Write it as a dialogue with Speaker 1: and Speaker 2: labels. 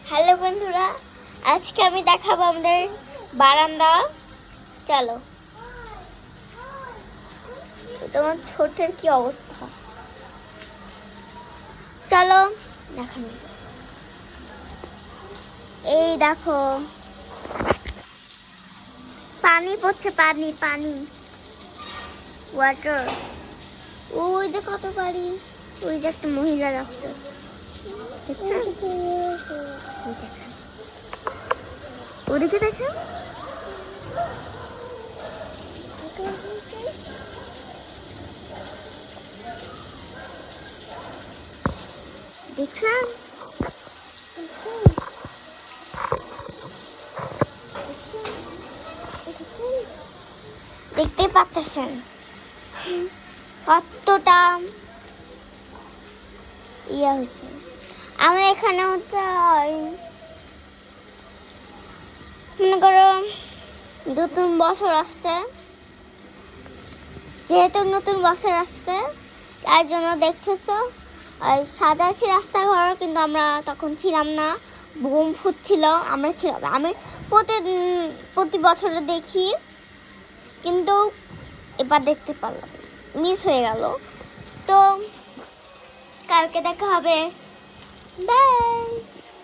Speaker 1: Hello বন্ধুরা, আজকে আমি দেখাবো আমাদের বারান্দা। চলো, তোমার ছোটের কি অবস্থা, চলো দেখানো। এই দেখো পানি পড়ছে, পানি পানি ওয়াটার। ওই যে কত পানি, ওই যে একটা মহিলা ডাক্তার, ওদিকে দেখেন। দেখছেন, দেখতে পাচ্ছেন কতটা ইয়ে হয়েছে। আমি এখানে হচ্ছে মনে করো নতুন বছর আসছে, যেহেতু নতুন বছর আসছে তার জন্য দেখতেছো আর সাজাচ্ছি রাস্তাঘর, কিন্তু আমরা তখন ছিলাম না, বোম ফুটছিল, আমরা ছিলাম। আমি প্রতি বছরে দেখি, কিন্তু এবার দেখতে পারলাম, মিস হয়ে গেল। তো কালকে দেখা হবে, বাই।